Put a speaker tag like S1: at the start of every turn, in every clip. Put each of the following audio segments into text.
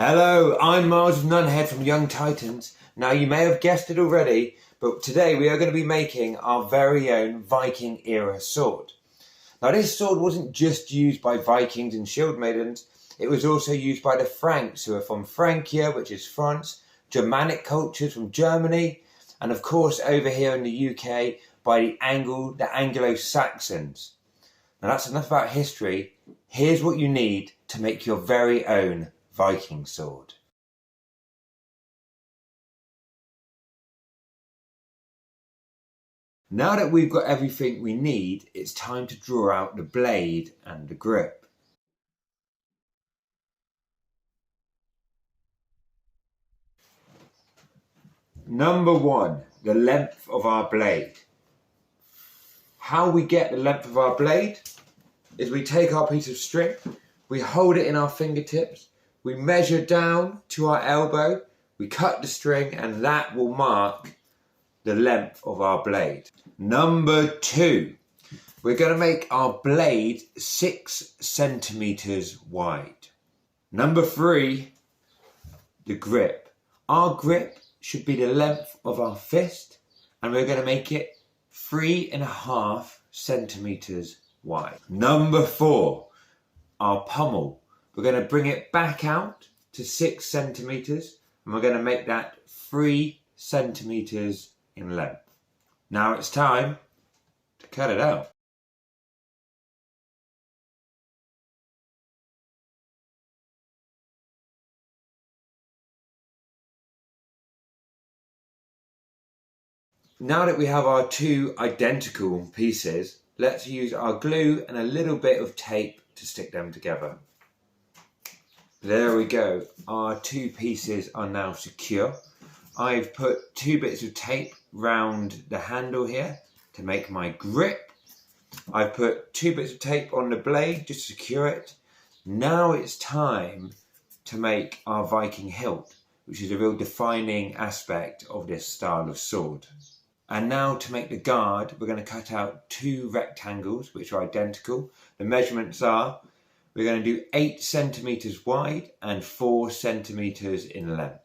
S1: Hello, I'm Miles of Nunhead from Young Titans. Now you may have guessed it already, but today we are going to be making our very own Viking era sword. Now this sword wasn't just used by Vikings and shield maidens, it was also used by the Franks, who are from Francia, which is France, Germanic cultures from Germany, and of course over here in the UK by the Anglo-Saxons. Now that's enough about history. Here's what you need to make your very own Viking sword. Now that we've got everything we need, it's time to draw out the blade and the grip. Number 1, the length of our blade. How we get the length of our blade is we take our piece of string, we hold it in our fingertips, we measure down to our elbow, we cut the string, and that will mark the length of our blade. Number 2, we're going to make our blade 6 centimeters wide. Number 3, the grip. Our grip should be the length of our fist, and we're going to make it 3.5 centimeters wide. Number 4, our pommel. We're going to bring it back out to 6 centimeters, and we're going to make that 3 centimeters in length. Now it's time to cut it out. Now that we have our 2 identical pieces, let's use our glue and a little bit of tape to stick them together. There we go, our 2 pieces are now secure. I've put 2 bits of tape round the handle here to make my grip. I've put 2 bits of tape on the blade just to secure it. Now it's time to make our Viking hilt, which is a real defining aspect of this style of sword. And now to make the guard, we're going to cut out 2 rectangles which are identical. The measurements are, we're going to do 8 centimeters wide and 4 centimeters in length.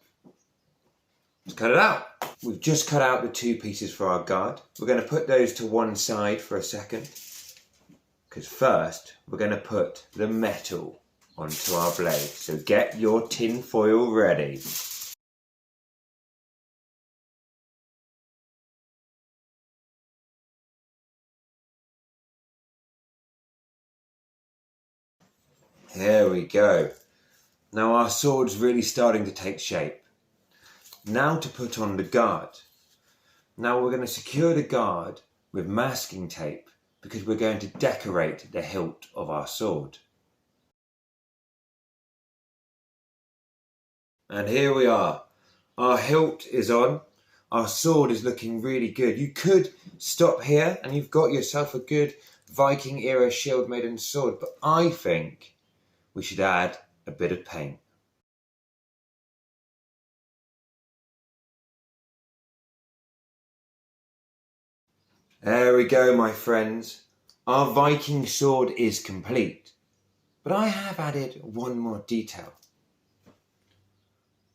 S1: Let's cut it out. We've just cut out the 2 pieces for our guard. We're going to put those to one side for a second, because first we're going to put the metal onto our blade. So get your tin foil ready. There we go. Now our sword's really starting to take shape. Now to put on the guard. Now we're going to secure the guard with masking tape because we're going to decorate the hilt of our sword. And here we are. Our hilt is on. Our sword is looking really good. You could stop here and you've got yourself a good Viking era shield maiden sword, but I think we should add a bit of paint. There we go, my friends. Our Viking sword is complete, but I have added one more detail.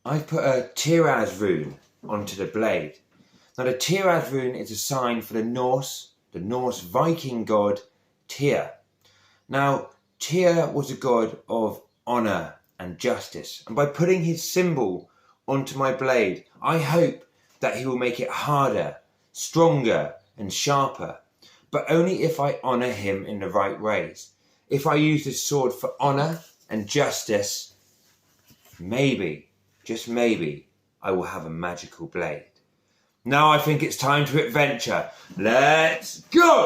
S1: I've put a Tiraz rune onto the blade. Now the Tiraz rune is a sign for the Norse Viking god Tyr. Now Tyr was a god of honour and justice, and by putting his symbol onto my blade, I hope that he will make it harder, stronger and sharper, but only if I honour him in the right ways. If I use this sword for honour and justice, maybe, just maybe, I will have a magical blade. Now I think it's time to adventure. Let's go!